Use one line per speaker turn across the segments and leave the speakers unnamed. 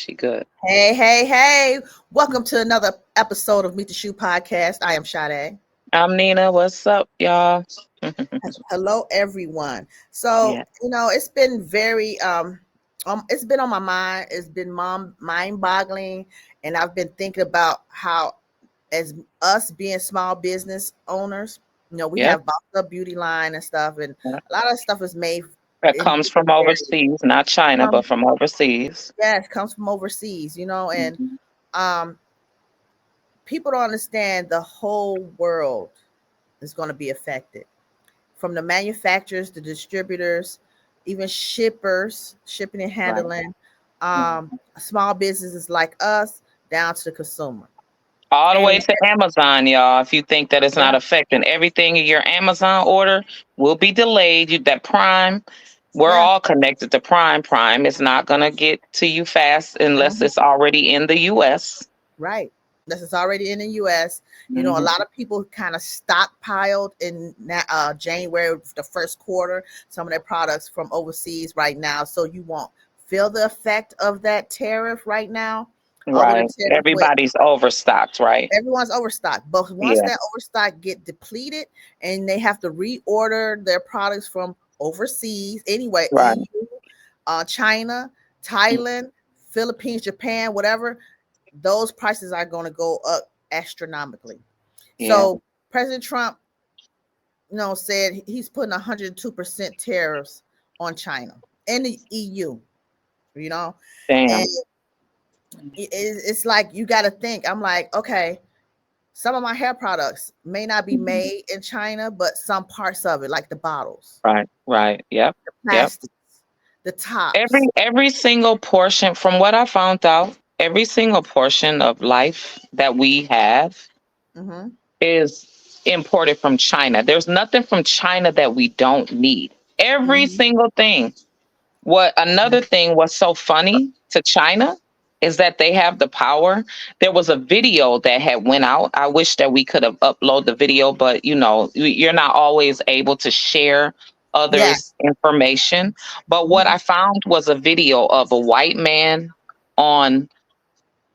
She good.
Hey, hey, hey. Welcome to another episode of Meet the SHU podcast. I am Sade.
I'm Nina. What's up, y'all?
Hello, everyone. So,
Yeah.
it's been very, it's been on my mind. It's been mind boggling. And I've been thinking about how, as us being small business owners, we
Yeah.
have bought the beauty line and stuff. And a lot of stuff is made
That
in
comes from
different areas.
overseas, not China, but from overseas.
Yes, comes from overseas, and
Mhm.
um, people don't understand the whole world is going to be affected, from the manufacturers, the distributors, even shippers, shipping and
Right.
handling,
Mhm.
small businesses like us, down to the consumer.
All the way
And
to Amazon, y'all. If you think that it's
yeah,
not affecting everything in your Amazon order, will be delayed. That Prime, we're
yeah,
all connected to Prime. Prime is not gonna get to you fast unless
mhm,
it's already in the U.S.
right. This is already in the U.S. A
Mhm.
lot of people kind of stockpiled in January, the first quarter, some of their products from overseas right now. So you won't feel the effect of that tariff right now. Although the
Right.
tariff went,
Everybody's overstocked, right?
everyone's overstocked. But once
Yeah.
that overstock get depleted and they have to reorder their products from overseas, anyway,
Right.
EU, China, Thailand, Philippines, Japan, whatever, those prices are going to go up astronomically.
Yeah.
So President Trump, said he's putting 102% tariffs on China and the EU, and
Damn.
it's like you got to think. I'm like, okay, some of my hair products may not be
Mhm.
made in China, but some parts of it, like the bottles,
Right. Right. Yep.
the
Yep.
plastics, the tops.
Every single portion, from what I found out, every single portion of life that we have
Mm-hmm.
is imported from China. There's nothing from China that we don't need. Every
Mm-hmm.
single thing. What another thing was so funny to China is that they have the power. There was a video that had went out. I wish that we could have uploaded the video, but you're not always able to share
Yes.
others' information. But what
Mm-hmm.
I found was a video of a white man on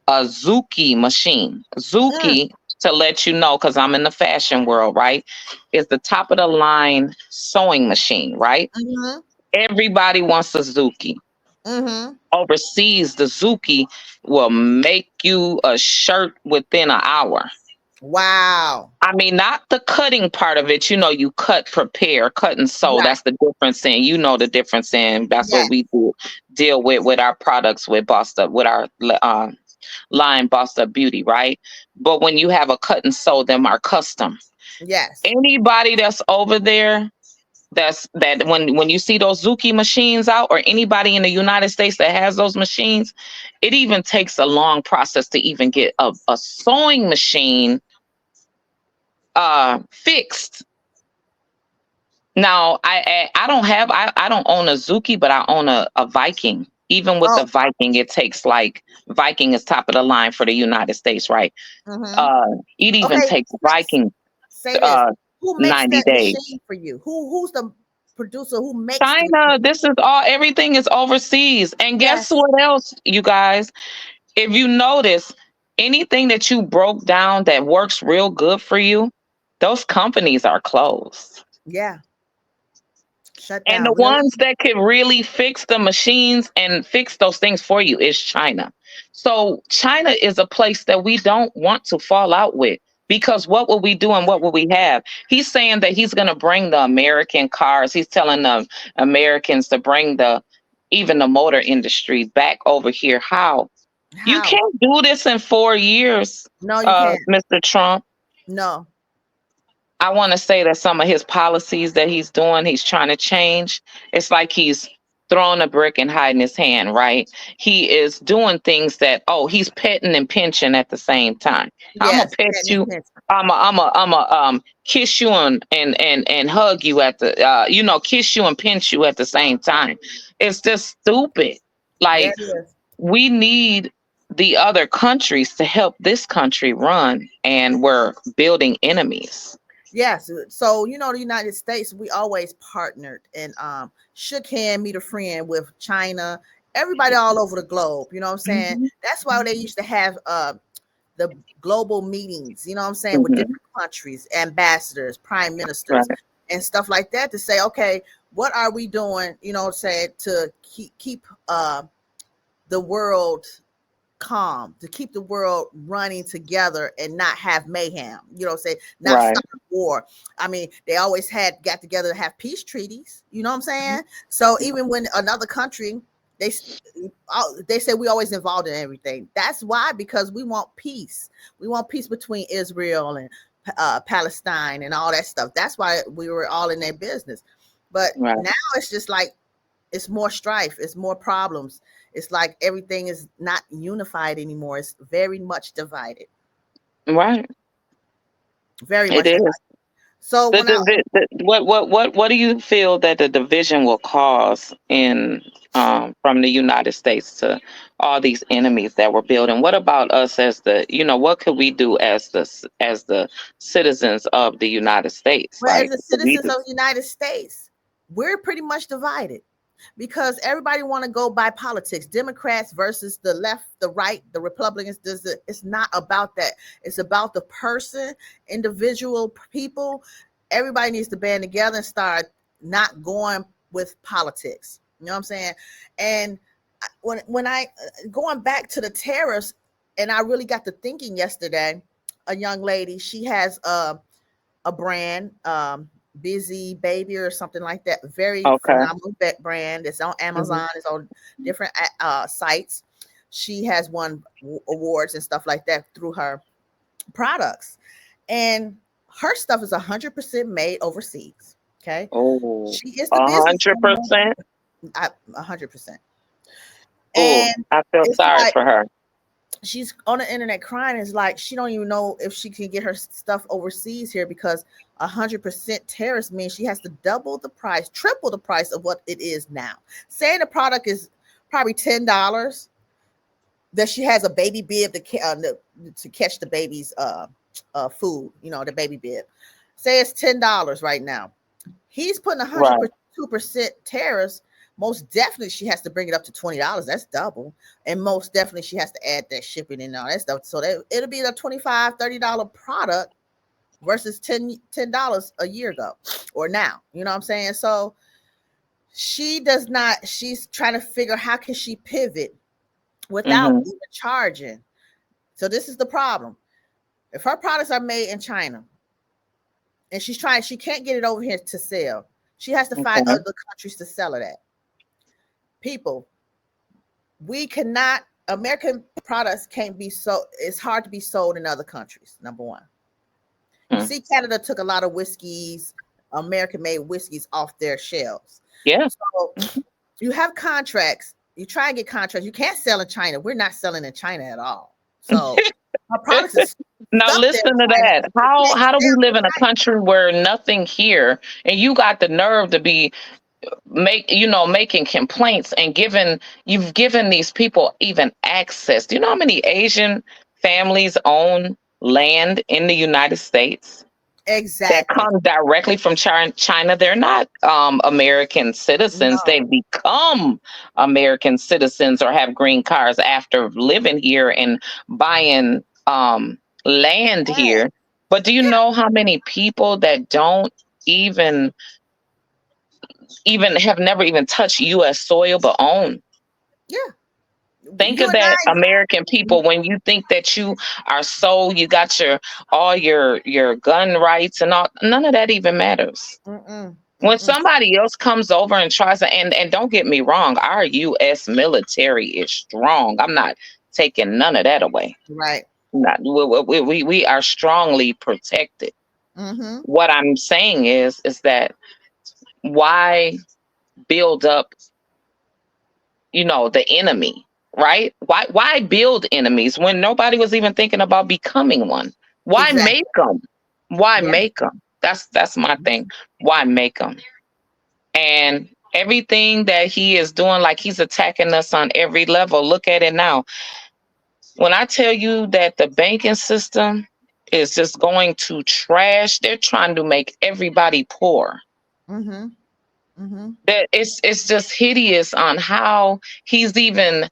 a Zuki machine. Zuki, to let you know, because I'm in the fashion world, right, is the top of the line sewing machine, right?
Mm-hmm.
Everybody wants a Zuki.
Mm-hmm.
Overseas, the Zuki will make you a shirt within an hour.
Wow.
I mean, not the cutting part of it. You cut, prepare, cut and sew.
Right.
That's the difference in, the difference in, that's what
Yes.
we do, deal with our products with Bossed Up, with our line Bossed Up Beauty, right? But when you have a cut and sew, them are custom.
Yes.
Anybody that's over there, that when you see those Zuki machines out, or anybody in the United States that has those machines, it even takes a long process to even get a sewing machine fixed. Now I don't have, I don't own a Zuki, but I own a Viking. Even with the
Oh.
Viking, it takes, like, Viking is top of the line for the United States, right?
Mm-hmm.
It even
Okay.
takes Viking
Say this.
uh
Who makes
90
that
days.
machine for you? Who's the producer who makes the
China,
machine?
this is all, everything is overseas. And guess
Yes.
what else, you guys? If you notice, anything that you broke down that works real good for you, those companies are closed.
Yeah. Shut
And the
down. Really?
ones that could really fix the machines and fix those things for you is China. So China is a place that we don't want to fall out with, because what will we do and what will we have? He's saying that he's going to bring the American cars. He's telling the Americans to bring even the motor industry back over here. How? You
How?
can't do this in 4 years,
No, you can't.
Mr. Trump.
No.
I want to say that some of his policies that he's doing, he's trying to change. It's like he's throwing a brick and hiding his hand, right? He is doing things that, he's petting and pinching at the same time. I'm gonna
Yes.
pet
That
you.
makes sense.
I'm a kiss you and hug you at the, kiss you and pinch you at the same time. It's just stupid.
Yeah,
Like,
it is.
we need the other countries to help this country run, and we're building enemies.
Yes. So the United States, we always partnered and shook hand, meet a friend with China everybody all over the globe. You know what I'm saying?
Mhm.
That's why they used to have the global meetings, you know what I'm saying, with
Mhm.
different countries, ambassadors, prime ministers,
Right.
and stuff like that to say, okay, what are we doing, you know what I'm saying, to keep the world calm, to keep the world running together and not have mayhem, you know what I'm saying, not
Right.
start war. I mean, they always had got together to have peace treaties, you know what I'm saying? So even when another country, they they say we always involved in everything. That's why, because we want peace. We want peace between Israel and Palestine and all that stuff. That's why we were all in their business. But
Right.
now it's just like it's more strife, it's more problems. It's like everything is not unified anymore. It's very much divided,
Right.
very
It
much divided.
is.
So when I
What do you feel that the division will cause in from the United States to all these enemies that we're building? What about us as the, what could we do as as the citizens of the United States?
well, as
Like,
the
what could we
citizens
do?
of the United States, we're pretty much divided because everybody want to go by politics. Democrats versus the left, the right, the Republicans. It's not about that. It's about the person, individual people. Everybody needs to band together and start not going with politics. You know what I'm saying? And when I going back to the tariffs, and I really got to thinking yesterday. A young lady, she has a brand, Busy Baby or something like that. Very
Okay.
phenomenal brand. It's on
Hmm.
Amazon. It's on different sites. She has won awards and stuff like that through her products, and her stuff is 100% made overseas. Okay,
Oh,
she is the
a hundred
businesswoman.
percent.
100%,
Oh,
and
I feel
it's
sorry
like
for her.
she's on the internet crying. Is like she don't even know if she can get her stuff overseas here because 100% tariffs means she has to double the price, triple the price of what it is now. Say the product is probably $10, that she has a baby bib to catch the baby's food, you know, the baby bib. Say it's $10 right now. He's putting
Right.
102% tariffs. Most definitely, she has to bring it up to $20. That's double, and most definitely, she has to add that shipping and all that stuff. So that it'll be a $25-$30 product versus $10 a year ago or now. You know what I'm saying? So she does not. She's trying to figure how can she pivot without
Hmm.
even charging. So this is the problem. If her products are made in China and she can't get it over here to sell. She has to find
Okay.
other countries to sell it at. People, we cannot. American products can't be so. It's hard to be sold in other countries. Number one, you
Mm.
see, Canada took a lot of whiskeys, American-made whiskeys off their shelves.
Yeah.
So you have contracts. You try and get contracts. You can't sell in China. We're not selling in China at all. So our products is
Now
stuck there
listen to
in China.
that.
We
How
can't
how do we
sell
live
in
in a
China.
country where nothing here, and you got the nerve to be making complaints and you've given these people even access. Do you know how many Asian families own land in the United States that
Exactly.
come directly from China? They're not American citizens. They
No.
become American citizens or have green cards after living here and buying land
Right.
here. But do you
Yeah.
know how many people that don't even have never even touched U.S. soil but own?
Yeah.
Think
You
of
and
that,
I.
American people. When you think that you are you got all your gun rights and all, none of that even matters.
Mm-mm,
When
mm-mm.
somebody else comes over and tries to, and don't get me wrong, our U.S. military is strong. I'm not taking none of that away.
Right.
Not, we are strongly protected.
Mm-hmm.
What I'm saying is that why build up, the enemy, right? Why build enemies when nobody was even thinking about becoming one? Why make
Exactly.
them? Why
Yeah.
make them? That's my thing. Why make them? And everything that he is doing, like he's attacking us on every level. Look at it now. When I tell you that the banking system is just going to trash, they're trying to make everybody poor.
Mm-hmm. Mm-hmm.
That it's just hideous on how he's even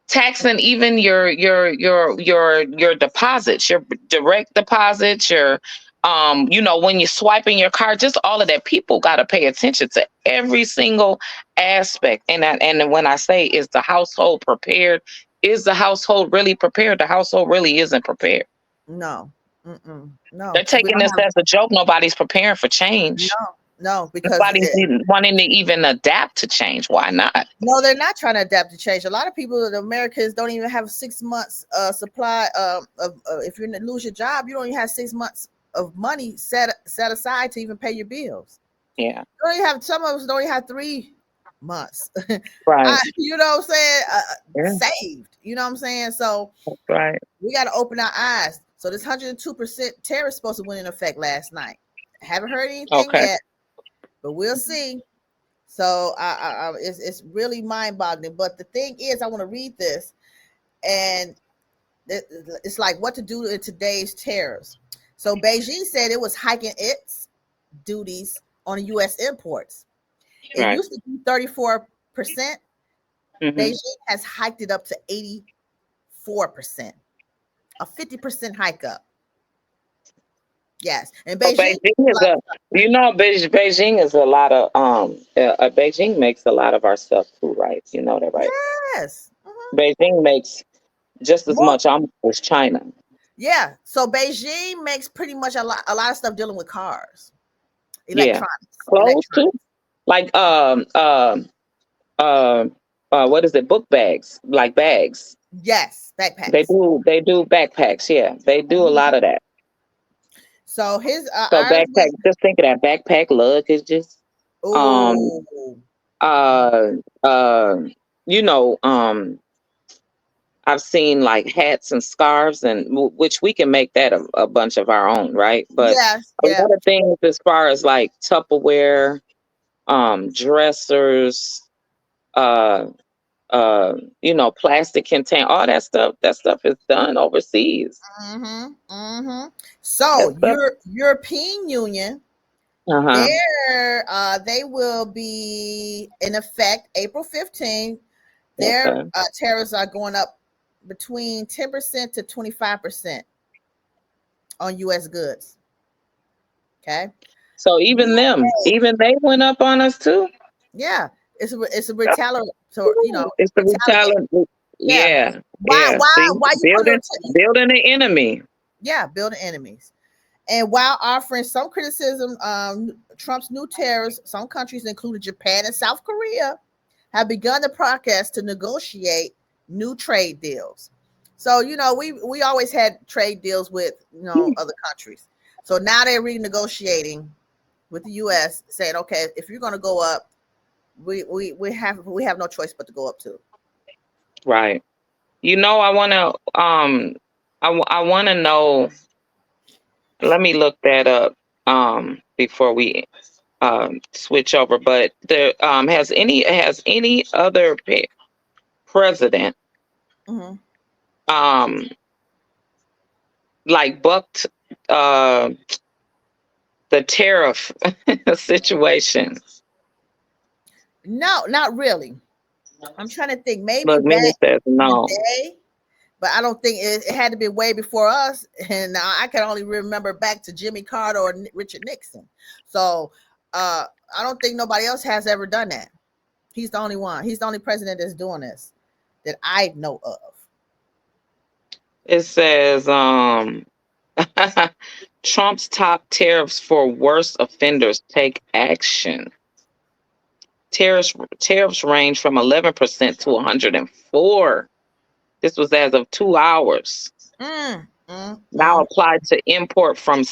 taxing even your deposits, your direct deposits, your when you're swiping your card, just all of that. People got to pay attention to every single aspect. And when I say, is the household prepared? Is the household really prepared? The household really isn't prepared.
No. Mm-mm. No,
They're
because we
taking
don't
this
have
as a joke. Nobody's preparing for change.
no, because
Nobody's even wanting to even adapt to change. Why not?
no, they're not trying to adapt to change. A lot of people, the Americans, don't even have 6 months supply of if you lose your job, you don't even have 6 months of money set aside to even pay your bills.
Yeah.
You don't even have, some of us don't even have 3 months.
Right.
You know what I'm saying?
Yeah.
Saved. You know what I'm saying? So
Right.
we got to open our eyes. So this 102% tariff is supposed to went in effect last night. Haven't heard anything
Okay.
yet, but we'll see. So it's really mind-boggling. But the thing is, I want to read this, and it's like what to do in today's tariffs. So Beijing said it was hiking its duties on U.S. imports. It
Right.
used to be 34%.
Hmm.
Beijing has hiked it up to 84%, a 50% hike up. Yes, and
So
Beijing.
Beijing is a, Beijing is a lot of Beijing makes a lot of our stuff too, right? You know that, right?
Yes.
Beijing makes just as
More.
much almost as China.
Yeah. So Beijing makes pretty much a lot of stuff dealing with cars,
Yeah,
electronics,
clothes too.
electronics.
Like uh, what is it? Book bags, like bags.
Yes,
They
backpacks.
do they do backpacks. Yeah, they do a lot
Mhm.
of that.
So his
So
ours
backpack.
was
Just think of that backpack luggages. Um.
oh
Uh. Uh. You know. I've seen like hats and scarves, and which we can make that a bunch of our own, right? But
yes,
a
yeah.
lot of things as far as like Tupperware, dressers, uh, uh, plastic contain, all that stuff. That stuff is done overseas. That
So
stuff.
European Union,
Uh huh.
they will be in effect April 15th. Their
Okay.
tariffs are going up between 10% to 25% on U.S. goods. Okay.
So
UK,
even they went up on us too.
yeah, it's a retaliatory,
It's the
retaliate.
retaliation.
Yeah.
Yeah,
Why
yeah.
why
See,
why you put
building
your
building the enemy.
yeah, building enemies? And while offering some criticism, Trump's new tariffs, some countries, including Japan and South Korea, have begun the process to negotiate new trade deals. So we always had trade deals with other countries. So now they're renegotiating with the U.S., saying, okay, if you're going to go up, we have no choice but to go up too.
Right. I want to I want to know, let me look that up before we switch over, but there has any other president
Hmm.
um like bucked uh the tariff situation?
No, not really. I'm trying to think. Maybe
Look, Minnie
back
says
in the
no.
day, but I don't think it had to be way before us. And I can only remember back to Jimmy Carter or Richard Nixon. So uh, I don't think nobody else has ever done that. He's the only one. He's the only president that's doing this that I know of.
It says Trump's top tariffs for worst offenders take action. Tariffs range from 11% to 104. This was as of 2 hours.
Mm, mm,
Now
mm.
applied to import from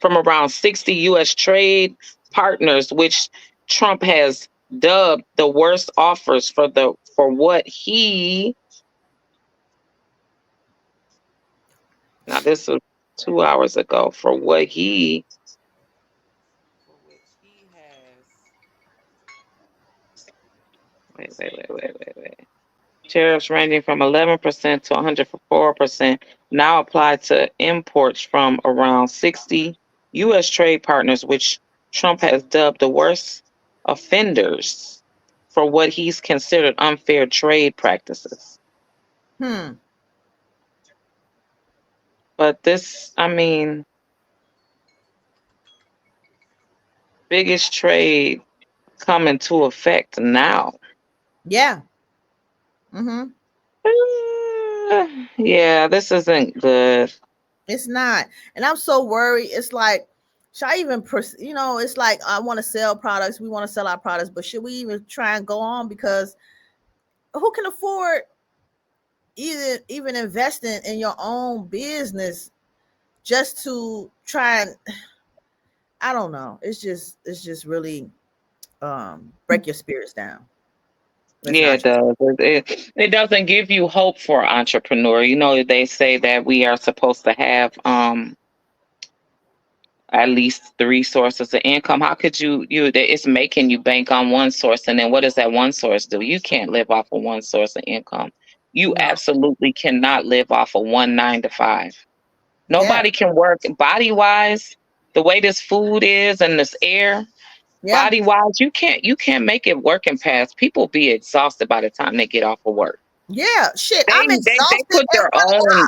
around 60 U.S. trade partners, which Trump has dubbed the worst offers for what he. Now this was 2 hours ago for what he. For which he has. Wait. Tariffs ranging from 11% to 104% now apply to imports from around 60 U.S. trade partners, which Trump has dubbed the worst offenders for what he's considered unfair trade practices.
Hmm.
But this, I mean, biggest trade come into effect now.
Yeah. Mm-hmm.
Yeah, this isn't good.
It's not. And I'm so worried. It's like, should I even, it's like, I want to sell products. We want to sell our products, but should we even try and go on? Because who can afford even investing in your own business just to try and, I don't know. It's just really break your spirits down. Let's
Yeah,
not
it
just.
does. It doesn't give you hope for an entrepreneur. You know, they say that we are supposed to have at least three sources of income. How could it's making you bank on one source, and then what does that one source do? You can't live off of one source of income. You
No.
absolutely cannot live off of one 9 to 5.
Yeah.
Nobody can work body wise, the way this food is and this air,
Yeah.
body wise, you can't make it working past. People be exhausted by the time they get off of work.
Yeah. Shit. I'm
They
exhausted
put
at
their own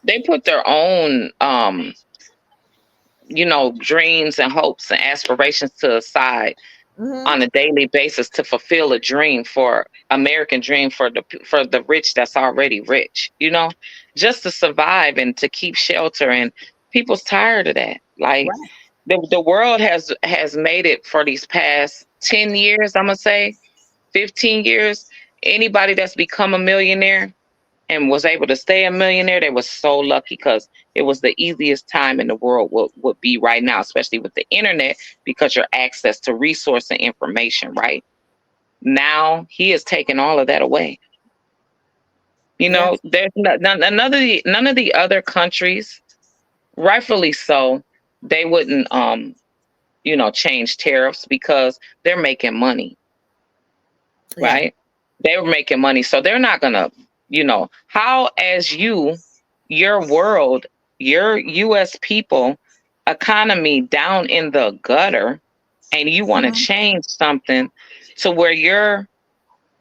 they put their own dreams and hopes and aspirations to the side
work.
on a daily basis to fulfill a dream for American dream for the rich that's already rich, just to survive and to keep shelter. And people's tired of that. Like
Right.
the world has made it for these past 10 years, I'm gonna say 15 years. Anybody that's become a millionaire and was able to stay a millionaire, they was so lucky because it was the easiest time in the world would be right now, especially with the internet, because your access to resource and information, right? Now he has taken all of that away.
Yeah.
There's none of the other countries, rightfully so, they wouldn't change tariffs because they're making money,
Yeah.
right? They were making money. So they're not gonna, how as your world, your US people economy down in the gutter, and you want to
Mhm.
change something to where your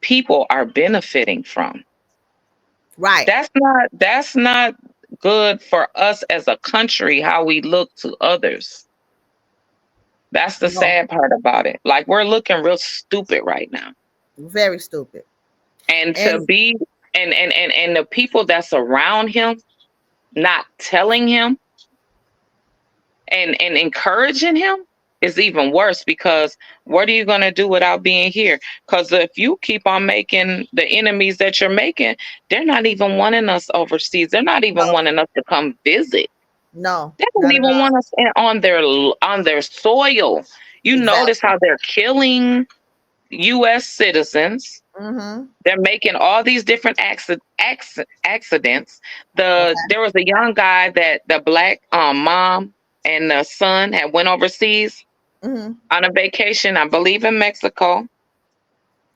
people are benefiting from.
Right.
That's not good for us as a country, how we look to others. That's the
No.
sad part about it. Like we're looking real stupid right now.
Very stupid.
And to
And
be and the people that's around him not telling him and encouraging him is even worse, because what are you going to do without being here? Because if you keep on making the enemies that you're making, they're not even wanting us overseas. They're not even
no,
wanting us to come visit.
no,
They don't
not at
even
all.
want us on their soil. You notice
Exactly.
how they're killing US citizens.
Mm-hmm.
They're making all these different accidents.
Okay.
There was a young guy that the black mom and the son had went overseas
Mm-hmm.
on a vacation, I believe in Mexico.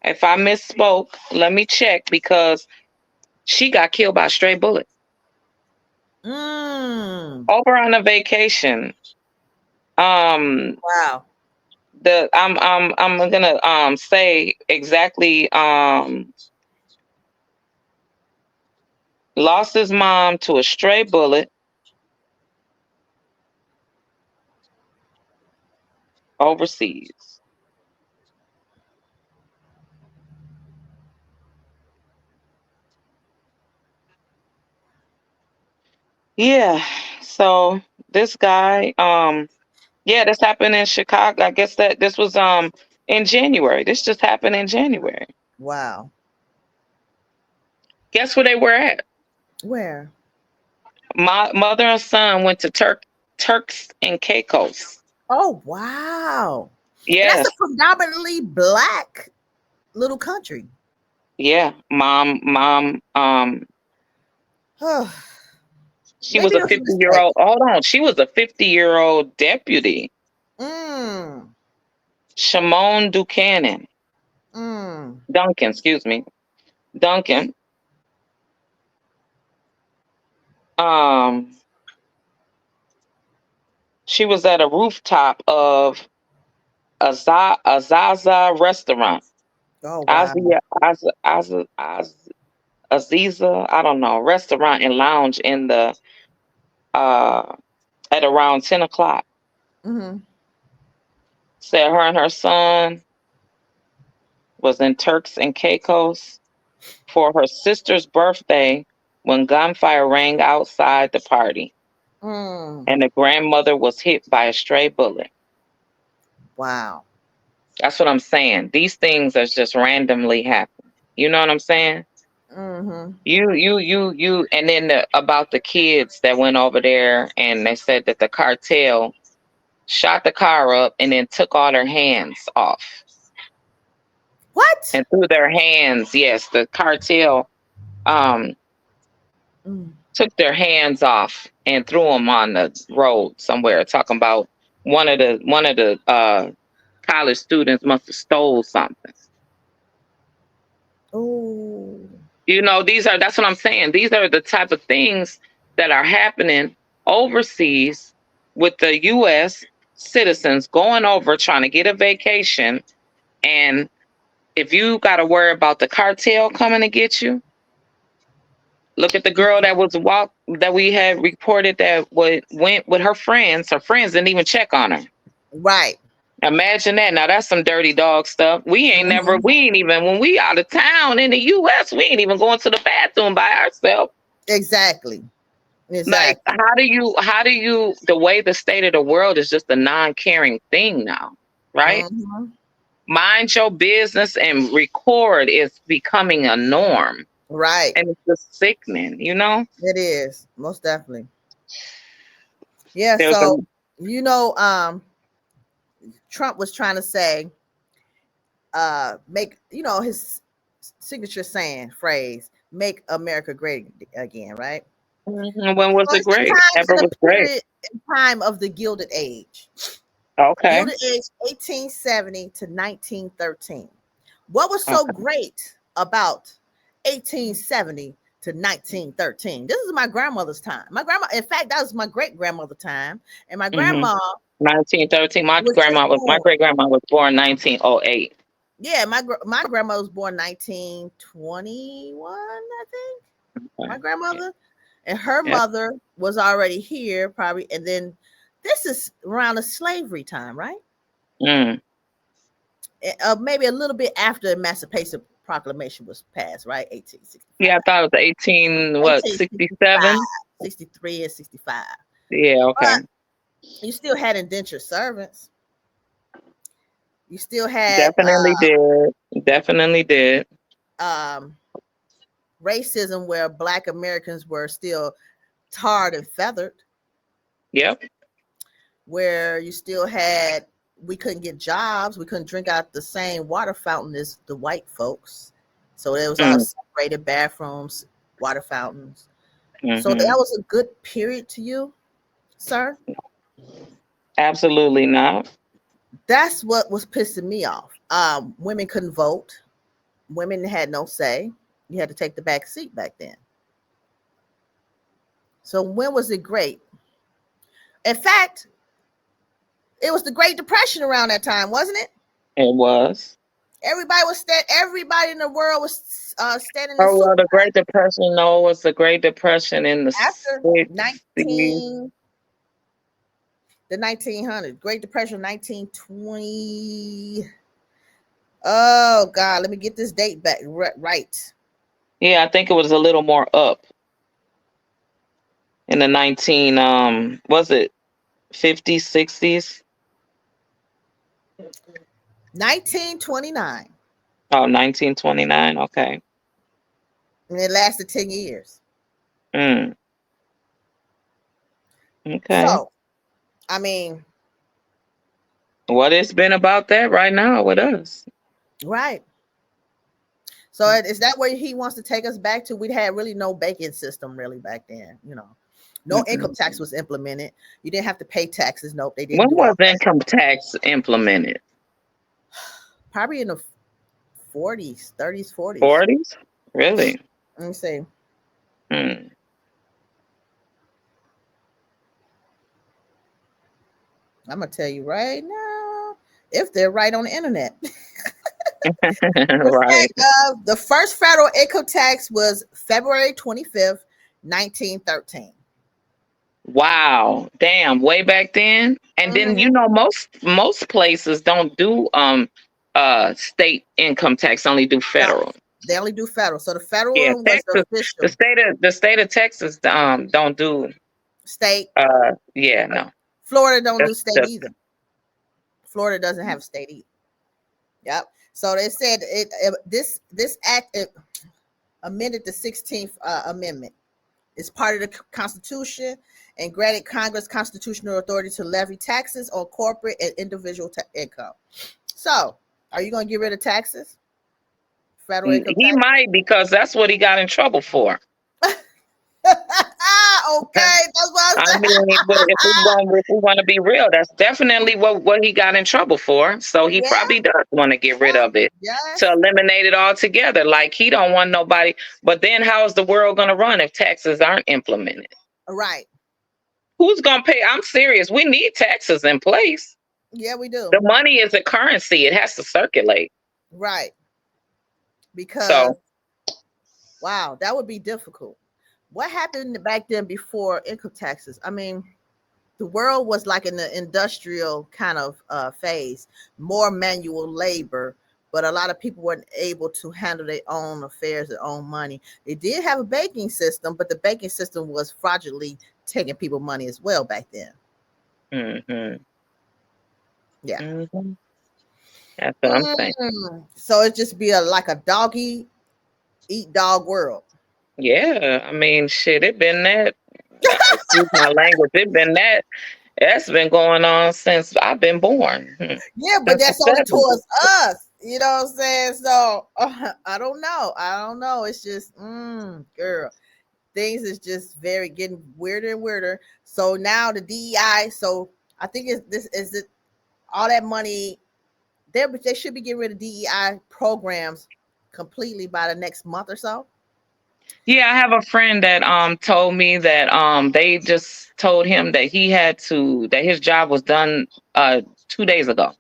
If I misspoke, let me check, because she got killed by a stray bullet
Mm.
over on a vacation. Um,
Wow.
I'm gonna say exactly. Lost his mom to a stray bullet overseas. Yeah. So this guy, yeah, this happened in Chicago. I guess that this was in January. This just happened in January.
Wow.
Guess where they were at?
Where?
My mother and son went to Turks and Caicos.
Oh, wow. And that's a
Yes.
predominantly black little country.
Yeah. Mom, she was
Maybe
a
there's a
50-year
mistake.
old. Hold on. She was a 50-year-old deputy.
Mm.
Shimon Buchanan.
Mm.
Duncan, excuse me. Duncan. Um, she was at a rooftop of Azaza restaurant.
Oh wow.
Azia, Aziza, I don't know, restaurant and lounge in the uh at around 10 o'clock.
Mm-hmm.
Said her and her son was in Turks and Caicos for her sister's birthday when gunfire rang outside the party
Mm.
and the grandmother was hit by a stray bullet.
Wow.
That's what I'm saying. These things are just randomly happen. You know what I'm saying?
Mm-hmm.
And then about the kids that went over there and they said that the cartel shot the car up and then took all their hands off
What?
and threw their hands. Yes, the cartel um
Mm.
took their hands off and threw them on the road somewhere. Talking about one of the college students must have stole something.
Oh.
That's what I'm saying. These are the type of things that are happening overseas with the US citizens going over trying to get a vacation. And if you got to worry about the cartel coming to get you, look at the girl that we had reported that went with her friends. Her friends didn't even check on her.
Right.
Imagine that. Now that's some dirty dog stuff.
Mm-hmm.
We ain't even, when we out of town in the US, we ain't even going to the bathroom by ourselves.
Exactly.
Like,
Exactly.
how do you, the way the state of the world is just a non-caring thing now, right?
Mm-hmm.
Mind your business and record is becoming a norm.
Right.
And it's just sickening, you know?
It is. Most definitely. Yeah.
There's a
So, you know, Trump was trying to say, make, his signature saying phrase, make America great again, right?
when was
So
it
it's the
great?
time
Ever
in
was
the
great.
period in time of the Gilded Age.
Okay.
Gilded Age 1870 to 1913. What was so
Okay.
great about 1870 to 1913? This is my grandmother's time. My grandma, in fact, that was my great grandmother time. And my
Mm-hmm.
grandma
1913.
was just
My
born.
great grandma was born 1908.
Yeah, my grandmother was born 1921, I think.
Okay.
My grandmother and her
Yep.
mother was already here, probably. And then this is around the slavery time, right?
Mm.
Maybe a little bit after Emancipation Proclamation was passed, right?
Yeah, I
1865,
thought it was 18, what,
1865,
67?
63, and 65.
Yeah,
But
okay.
you still had indentured servants. You still had
Definitely did. Definitely did.
um, racism where Black Americans were still tarred and feathered,
Yep.
where you still had, we couldn't get jobs, we couldn't drink out the same water fountain as the white folks. So there was all
Mm.
separated bathrooms, water fountains. So that
Mm-hmm.
was a good period to you, sir.
Absolutely not.
That's what was pissing me off. Women couldn't vote. Women had no say. You had to take the back seat back then. So when was it great? In fact, it was the Great Depression around that time, wasn't it?
It was.
Everybody in the world was standing in
Oh,
super
well, the Great Depression, no, it was the Great Depression in the
after
60s.
19 the 1900s, Great Depression 1920. Oh God, let me get this date back right.
Yeah, I think it was a little more up in the was it 50s, 60s?
1929,
Oh, 1929. Okay.
and it lasted 10 years.
Mm. Okay.
So, I mean,
What it's been about that right now with us.
right. So is that where he wants to take us back to? We had really no banking system really back then, No
Mm-mm.
income tax was implemented. You didn't have to pay taxes. Nope, they
When
didn't do
was
all that.
income tax implemented?
Probably in the 40s, 30s, 40s.
40s? Really?
Let me see.
Mm.
I'm gonna tell you right now. if they're right on the internet.
Right.
The first federal income tax was February 25th, 1913.
Wow. Damn, way back then. And then
Hmm.
most places don't do state income tax, only do
No,
federal.
they only do federal. So the federal
Yeah,
one was the
Texas,
official
the state of Texas don't do
state.
yeah, no.
Florida don't do
That's
state
just
either. Florida doesn't have state either. Yep. So they said this act amended the 16th Amendment. It's part of the Constitution and granted Congress constitutional authority to levy taxes on corporate and individual income. So, are you going to get rid of taxes? Federal income
he
tax?
might because that's what he got in trouble for.
Okay, that's what
I
I'm saying.
mean, but if we want to be real, that's definitely what he got in trouble for. So he
Yeah,
probably does want to get rid of it to
yes,
eliminate it altogether. Like he don't want nobody. But then how is the world going to run if taxes aren't implemented?
right.
Who's going to pay? I'm serious. We need taxes in place.
Yeah, we do.
The money is a currency. It has to circulate.
Right. Because,
So
wow, that would be difficult. What happened back then before income taxes? I mean, the world was like in the industrial kind of phase, more manual labor, but a lot of people weren't able to handle their own affairs, their own money. They did have a banking system, but the banking system was fraudulently taking people money as well back then.
hmm
Yeah.
hmm that's what I'm saying.
So it just be like a doggy eat dog world.
Yeah, I mean, shit, it been that. Excuse my language. It been that. That's been going on since I've been born.
Yeah, but
Since the
that's only
70s.
towards us. You know what I'm saying? So I don't know. I don't know. It's just, girl, things is just very getting weirder and weirder. So now the DEI. So I think it's this is it all that money. They should be getting rid of DEI programs completely by the next month or so.
Yeah, I have a friend that told me that they just told him that that his job was done 2 days ago.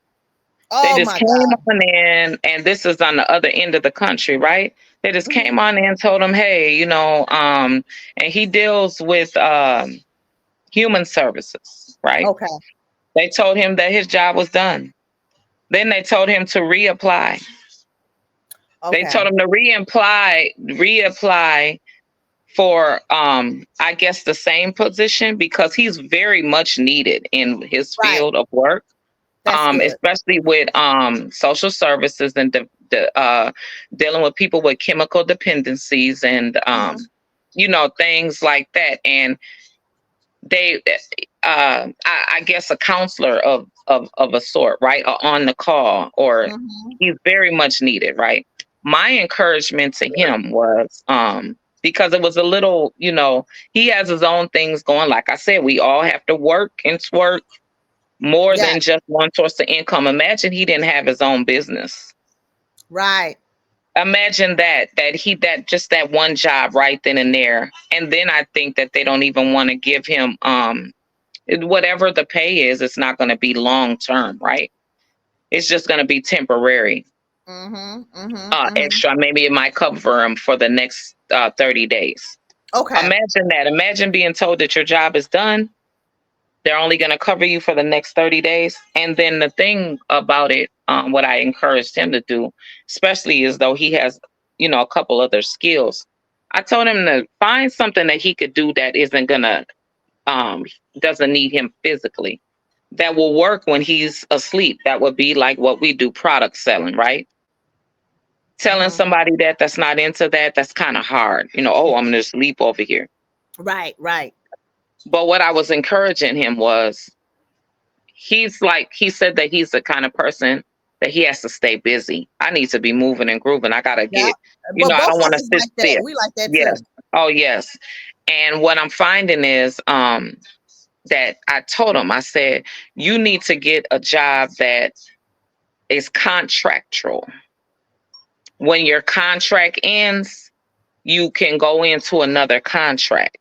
They
Oh
just
my
came
God.
on in, and this is on the other end of the country, right? They just
Mhm.
came on in and told him, hey, and he deals with human services, right?
Okay.
They told him that his job was done. Then they told him to reapply. They
Okay.
told him to reapply for I guess the same position because he's very much needed in his
Right.
field of work,
That's good.
especially with social services and dealing with people with chemical dependencies and
Mhm.
things like that. And they I guess a counselor of a sort, right? Or on the call, or
Mhm.
he's very much needed, right? My encouragement to him was because it was a little, he has his own things going. Like I said, we all have to work and twerk more
Yeah.
than just one source of income. Imagine he didn't have his own business.
Right.
Imagine that just that one job right then and there. And then I think that they don't even want to give him whatever the pay is, it's not going to be long term, right? It's just going to be temporary.
Mhm. Mhm. Mhm.
Extra, maybe it might cover him for the next 30 days.
Okay.
Imagine that. Imagine being told that your job is done. They're only going to cover you for the next 30 days. And then the thing about it, what I encouraged him to do, especially is though he has, a couple other skills. I told him to find something that he could do that isn't going to, um, doesn't need him physically, that will work when he's asleep. That would be like what we do, product selling, right? Telling
Mhm.
somebody that's not into that, that's kind of hard. Oh, I'm gonna sleep over here.
Right. Right.
But what I was encouraging him was he said that he's the kind of person that he has to stay busy. I need to be moving and grooving. I gotta
Yeah.
get,
But
I
both
don't
of
want to
us
sit
like that.
still.
We like that
Yes.
too.
Oh yes. And what I'm finding is that I told him, I said, you need to get a job that is contractual. When your contract ends, you can go into another contract.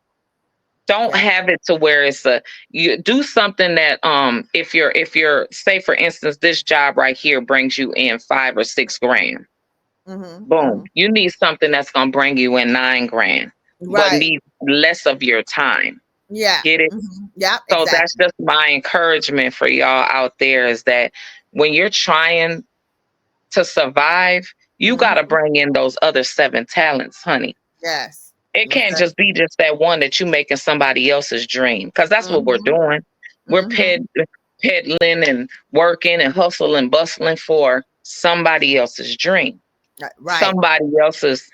Don't
Yeah.
have it to where it's you do something that if you're say for instance this job right here brings you in 5 or 6 grand.
Mm-hmm.
Boom.
Mm-hmm.
You need something that's gonna bring you in 9 grand, but
Right.
need less of your time.
Yeah.
Get it?
Mm-hmm. Yeah.
So that's
Exactly.
just my encouragement for y'all out there is that when you're trying to survive, you gotta
Mm-hmm.
bring in those other 7 talents, honey.
Yes.
It
Most
can't just be
definitely.
just that one that you making somebody else's dream. Cause that's what we're
Mm-hmm.
doing. We're
Mm-hmm.
peddling and working and hustling, bustling for somebody else's dream,
Right.
somebody else's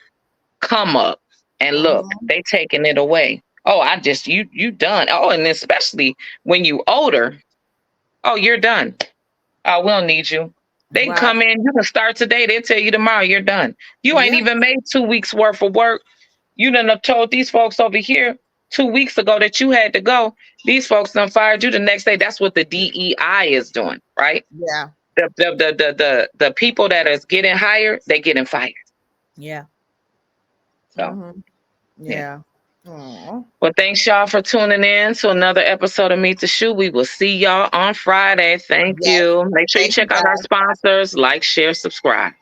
come up. And look,
Mm-hmm.
they taking it away. Oh, I just you done. Oh, and especially when you older, oh, you're done. Oh, we don't need you. They can
Right.
come in, you can start today, they'll tell you tomorrow you're done. You ain't
Yeah.
even made 2 weeks worth of work. You done have told these folks over here 2 weeks ago that you had to go. These folks done fired you the next day. That's what the DEI is doing, right?
Yeah.
The people that is getting hired, they getting fired.
Yeah.
So
Mm-hmm.
yeah.
Yeah. Oh.
Well, thanks y'all for tuning in to another episode of Meet the Shoe. We will see y'all on Friday. Thank
Yes.
you. Make sure you
Thank you,
check out our
guys.
sponsors. Like, share, subscribe.